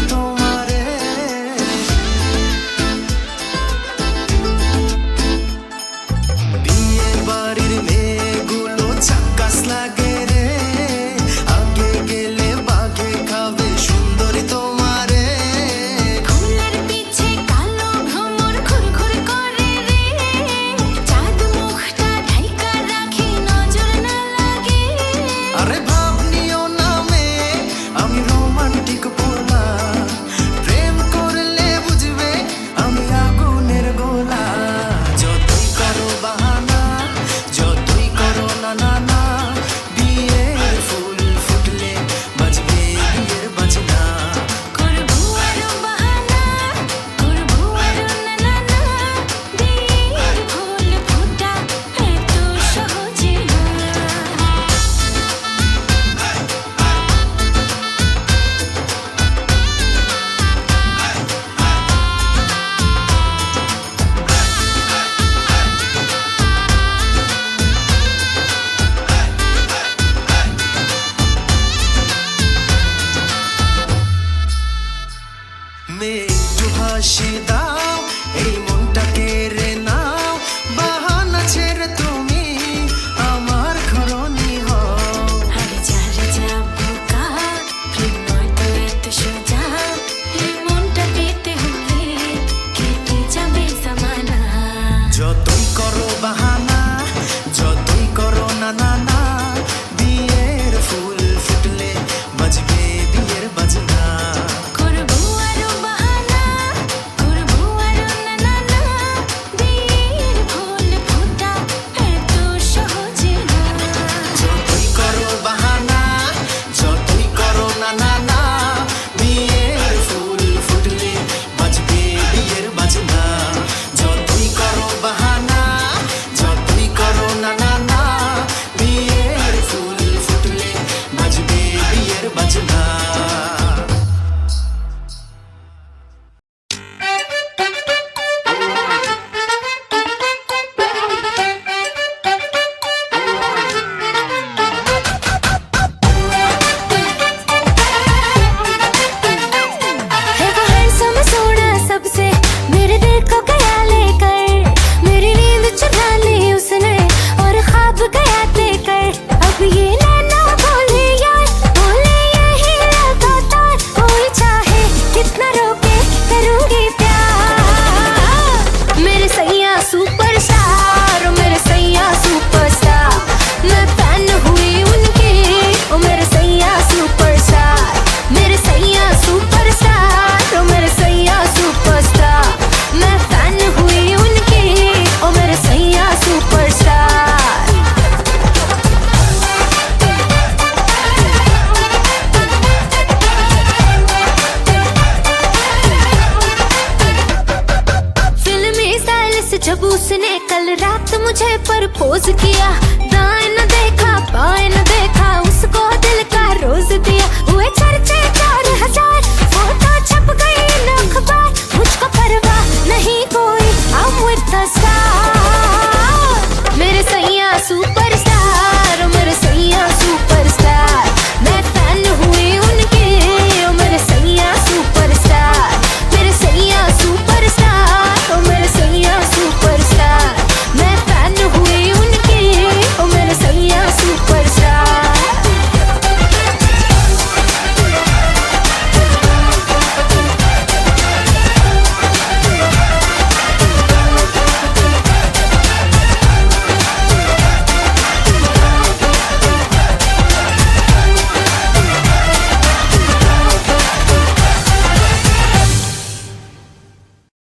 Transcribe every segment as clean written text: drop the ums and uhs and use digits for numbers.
তোমারে। বিয়ে বাড়ির মেয়েগুলো চাক্কাস লাগে রে, আগে গেলে বাঘে খাবে সুন্দরী তোমারে। ফুলের পিছে কালো ভ্রমর ঘুরঘুর করে রে, চাঁদ মুখটা ঢাইকা রাখি নজর না লাগে। আরে ভাব নিও না মেয়ে, আমি রোমান্টিক পোলা, প্রেম করলে বুঝবে আমি আগুনের গোলা। যতই করো বাহানা, যতই করো না না না, বিয়ের ফুল ফুটলে বাজবে বিয়ের বাজনা। করবো আরো বাহানা, করবো আরো না না না, বিয়ের ফুল ফোটা এত সহজে না। মেয়ে একটু হাসি দাও, এই মনটা কেড়ে নাও, বাহানা ছেড়ে তুমি আমার ঘরণী হও। আরে যা রে যা বোকা, প্রেম নয় তো এত সোজা, এই মনটা পেতে হলে কেটে যাবে জামানা। যতই করো বাহানা, যতই করো না না না, বিয়ের ফুল ফুটলে বাজবে বিয়ের বাজনা। করবো আরো বাহানা, করবো আরো না না না, বিয়ের ফুল ফোটা এত সহজে না। যতই করো বাহানা, যতই করো না না না, বিয়ের ফুল ফুটলে বাজবে বিয়ের বাজনা। যতই করো বাহানা, যতই করো না না না, বিয়ের ফুল ফুটলে বাজবে বিয়ের বাজনা। है वो हैंडसम सोना सबसे, मेरे दिल को गया लेकर, मेरी नींद चुरा ली उसने और ख्वाब गया लेकर। अब ये नैना बोले यार, बोले यही लगातार, कोई चाहे कितना रोके करूंगी प्यार। मेरे सैया सुपरस्टार, मेरे सैया सुपरस्टार, मैं फैन हुई उनकी, ओ मेरे सैया सुपरस्टार। मेरे सैया सुपरस्टार, ओ मेरे सैया सुपरस्टार, मैं फैन हुई उनकी, ओ मेरे सैया सुपरस्टार। फिल्मी स्टाइल से जब उसने कल रात मुझे प्रपोज किया, दाएं न देखा बाएं न देखा, उसको दिल का रोज दिया। हुए चर्चे 4000, फोटो छप गई इन अखबार, मुझको परवाह नहीं कोई, I'm with the star। मेरे सैया सुपरस्टार, मेरे सैया सुपरस्टार, मैं फैन हुई उनकी, ओ मेरे सैया सुपरस्टार। मेरे सैया सुपरस्टार, ओ मेरे सैया सुपरस्टार, मैं फैन हुई उनकी, ओ मेरे सैया सुपरस्टार।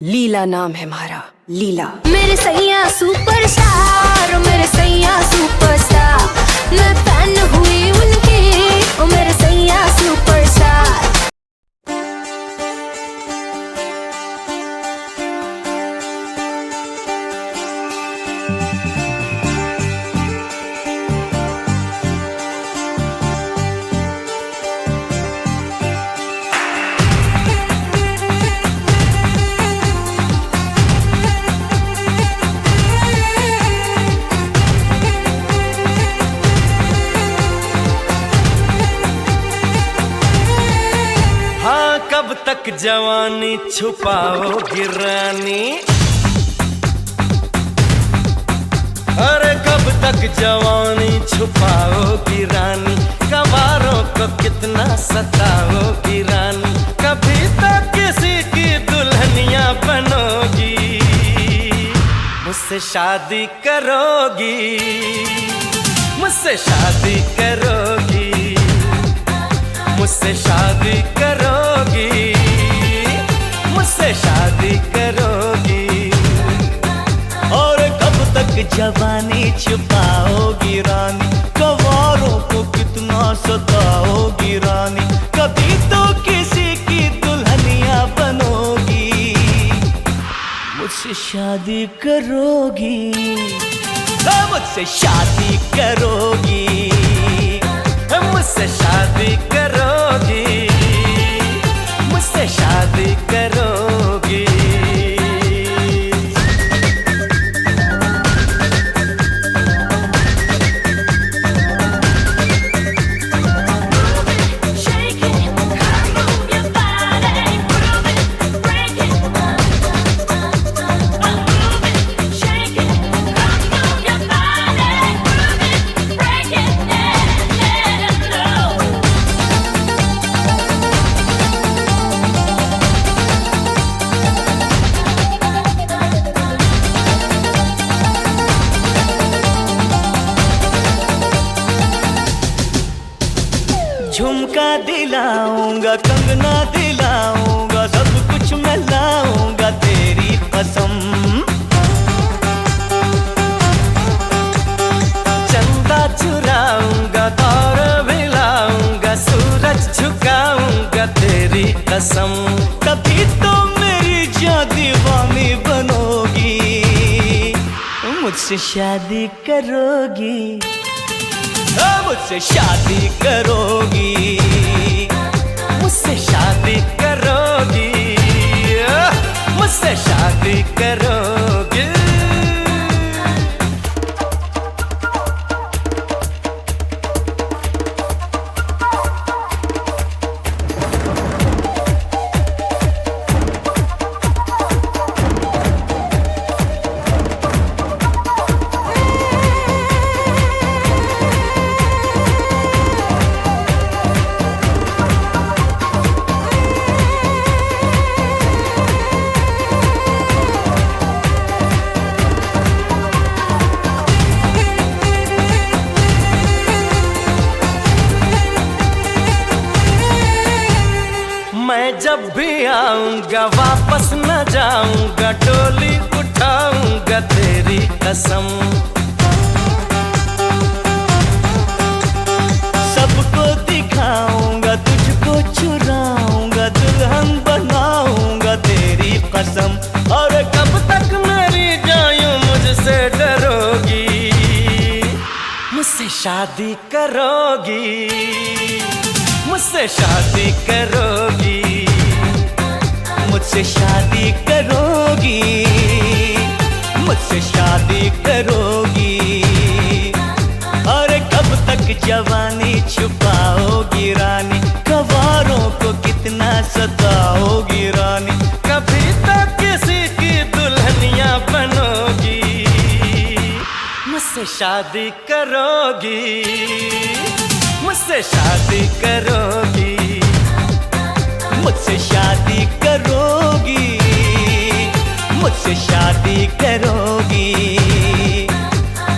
लीला नाम है हमारा, लीला। मेरे सैया सुपरस्टार, मेरे सैया सुपरस्टार, मैं फैन हुई उनकी, ओ मेरे सैया सुपरस्टार। कब तक जवानी छुपाओगी रानी, अरे कब तक जवानी छुपाओगी रानी, कवारों को कितना सताओगी रानी, कभी तो किसी की दुल्हनिया बनोगी, मुझसे शादी करोगी, मुझसे शादी करोगी, मुझसे शादी करोगी, मुझसे शादी करोगी। और कब तक जवानी छुपाओगी रानी, कवारों को कितना सताओगी रानी, कभी तो किसी की दुल्हनिया बनोगी, मुझसे शादी करोगी, मुझसे शादी करोगी, मुझसे शादी करोगी, मुझसे शादी करोगी। झुमका दिलाऊंगा, कंगना दिलाऊंगा, सब कुछ मैं लाऊंगा तेरी कसम, चंदा चुराऊंगा, तारे भी लाऊंगा, सूरज झुकाऊंगा तेरी कसम, कभी तो मेरी जान दीवानी बनोगी, मुझसे शादी करोगी, मुझसे शादी करोगी, मुझसे शादी करोगी, मुझसे शादी करोगी। मैं जब भी आऊंगा वापस न जाऊंगा, डोली उठाऊंगा तेरी कसम, सबको दिखाऊंगा, तुझको चुराऊंगा, दुल्हन बनाऊंगा तेरी कसम, और कब तक मेरी जायूं मुझसे डरोगी, मुझसे शादी करोगी, मुझसे शादी करोगी, मुझसे शादी करोगी, मुझसे शादी करोगी। और कब तक जवानी छुपाओगी रानी, कवारों को कितना सताओगी रानी, कभी तो किसी की दुल्हनिया बनोगी, मुझसे शादी करोगी, मुझसे शादी करोगी, मुझसे शादी करोगी, मुझसे शादी करोगी,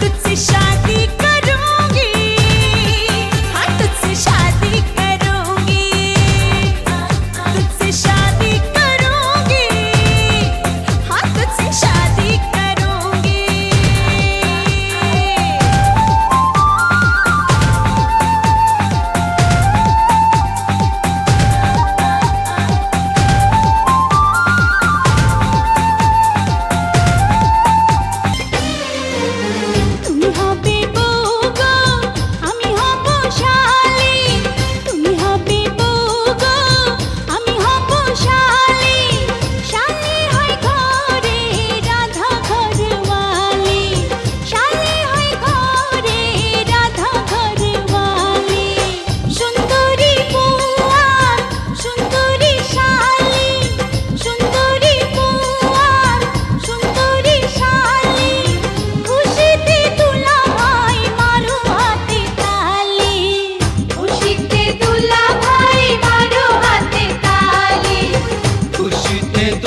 तुझसे शादी करूंगी, हाँ तुझसे शादी करूंगी, तुझसे शादी करूंगी, हाँ तुझसे शादी करूंगी।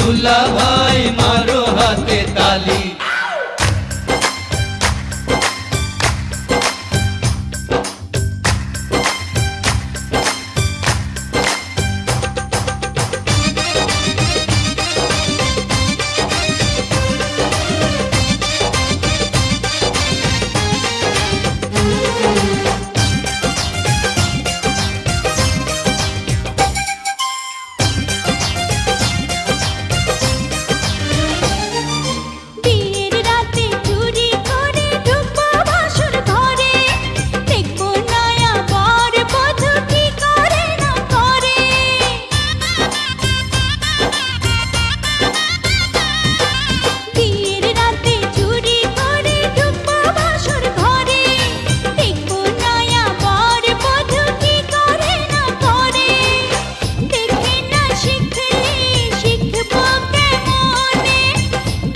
দুলা ভাই মারো হাতে তালি। বিয়ের রাতে চুরি করে ঢুকবো ভাসুর ঘরে, দেখবো নয়া বর বধূ কি করে না করে। বিয়ের রাতে চুরি করে ঢুকবো ভাসুর ঘরে, দেখবো নয়া বর বধূ কি করে না করে। দেখে না শিখলে শিখবো কেমনে,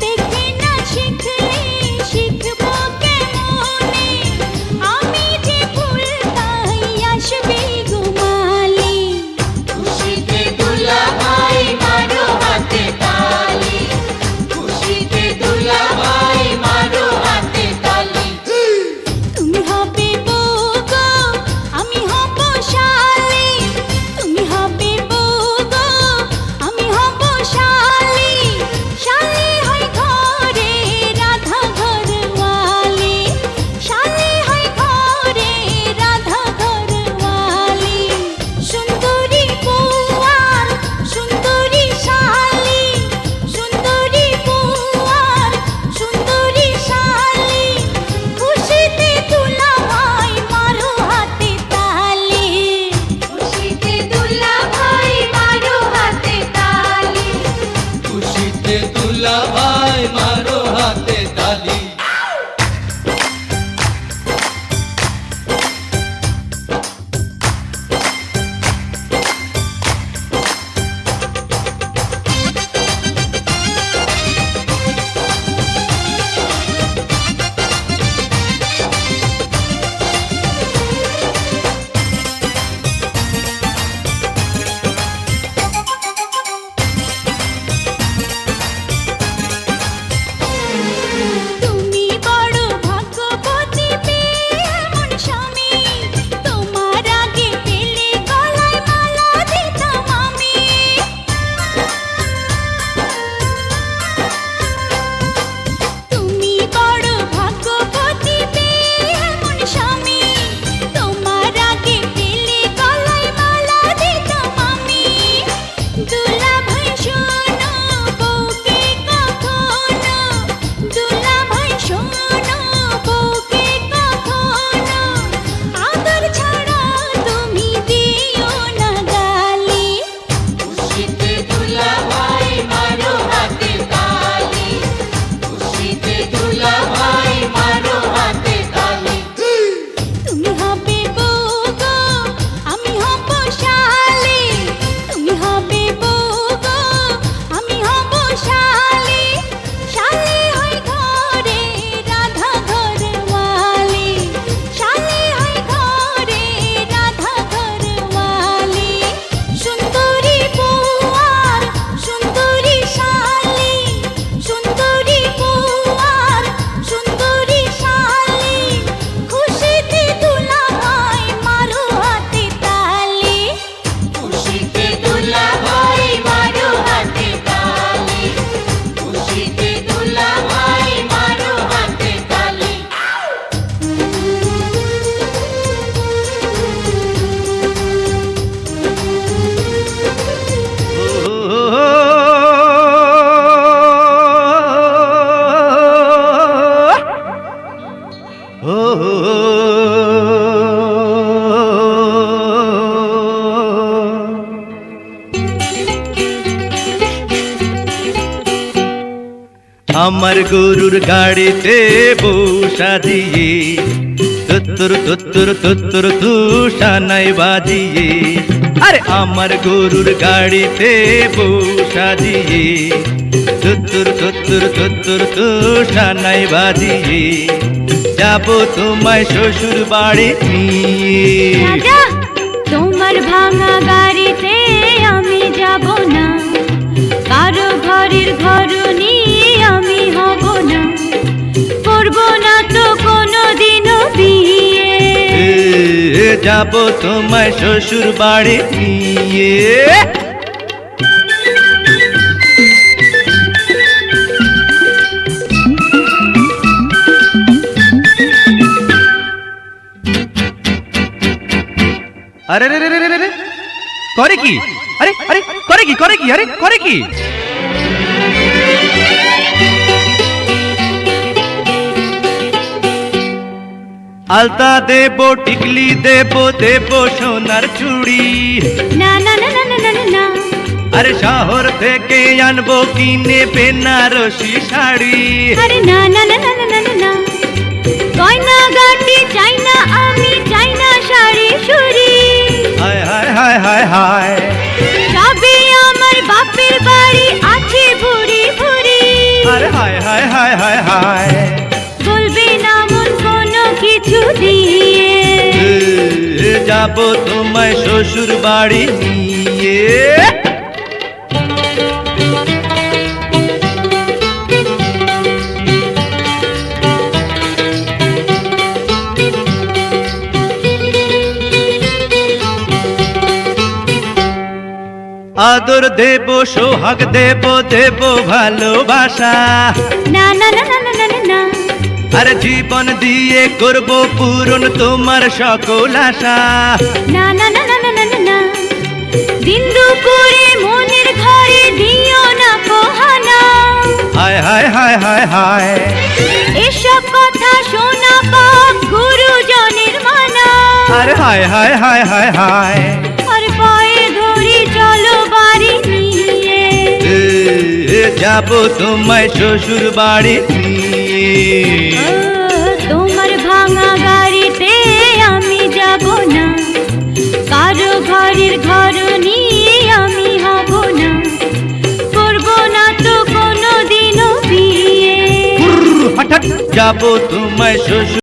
দেখে না শিখলে শিখবো কেমনে। আমি যে ভুল তাই আসবে ঘুমালি। খুশিতে দুলা ভাই মারো হাতে তালি, খুশিতে দুলা ভাই মারো হাতে তালি। তুমি হবে বউ গো, আমি হব শালি, তুমি হবে বউ গো, আমি হব শালি। শালি হয় ঘরে রাধা ঘরওয়ালি, শালি হয় ঘরে রাধা ঘরওয়ালি। সুন্দরী বউ আর সুন্দরী শালি, সুন্দরী বউ আর সুন্দরী শালি। খুশিতে দুলা ভাই মারো হাতে তালি, খুশিতে দুলা ভাই মারো হাতে তালি। খুশিতে দুলা ভাই মারো হাতে তালি। তুমি বড় ভাগ্যবতী পেয়ে এমন স্বামী, তোমার আগে পেলে গলায় মালা দিতাম আমি। তুমি বড় ভাগ্যবতী পেয়ে এমন স্বামী, তোমার আগে পেলে গলায় মালা দিতাম আমি। দুলা ভাই শোনো বউকে কখনো, দুলা ভাই শোনো বউকে কখনো। আদর ছাড়া তুমি দিও না গালি। খুশিতে দুলা ভাই মারো হাতে তালি, খুশিতে দুলা ভাই মারো হাতে তালি। তুমি হবে বউ গো, আমি হব শালি, তুমি হবে বউ গো, আমি হব শালি। শালি হয় ঘরে রাধা ঘরওয়ালি, শালি হয় ঘরে রাধা ঘরওয়ালি। সুন্দরী বউ আর সুন্দরী শালি, সুন্দরী বউ আর সুন্দরী শালি। খুশিতে দুলা ভাই মারো হাতে তালি, খুশিতে দুলা ভাই মারো হাতে তালি, খুশিতে দুলা ভাই মারো হাতে তালি। আমার গরুর গাড়িতে বউ সাজিয়ে, তুত্তুর তুত্তুর তুত্তুর তুষানাই বাজিয়ে। আরে আমার গরুর গাড়িতে বউ সাজিয়ে, তুত্তুর তুত্তুর তুত্তুর তুষানাই বাজিয়ে। যাবো তোমায় শ্বশুর বাড়ি নিয়ে। রাজা, তোমার ভাঙা গাড়িতে আমি যাব না, কারো ঘরে যাব তোমায় শ্বশুর বাড়ি নিয়ে। আরে রে রে রে রে রে করে কি? আরে আরে করে কি? করে কি? আরে করে কি? আলতা দেবো, টিকলি দেবো, দেবো সোনার চুড়ি। না না না না না না না না, আরে শহর থেকে আনবো কিনে বেনারসি শাড়ি। আরে না না না না না না না না, গয়না গাটি চাই না আমি, চাই না শাড়ি চুড়ি। হায় হায় হায় হায় হায়, সবে আমার বাপের বাড়ি আছে ভুরি ভুরি। আরে হায় হায় হায় হায় হায়, বলবে না মন কোনো কিছু দিয়ে। যাব তোমায় শ্বশুর বাড়ি নিয়ে। আদর দেব, সোহাগ দেব, দেব ভালোবাসা। না না না না না না না না, আরে জীবন দিয়ে করব পূরণ তোমার সকল আশা। না না না না না না না না, দিন দুপুরে মনের ঘরে দিও না পোহানা। হায় হায় হায় হায় হায়, এসব কথা শোনা পাপ গুরুজনের মানা। আরে হায় হায় হায় হায় হায়, আর পায়ে ধরি চলো বাড়ি নিয়ে। যাব তোমায় শ্বশুর বাড়ি নিয়ে। তোমার ভাঙা গাড়িতে আমি যাব না, কারো ঘরের ঘর নিয়ে আমি হব না, করব না তো কোনো দিনও বিয়ে। হঠাৎ যাব তোমায় শ্বশুর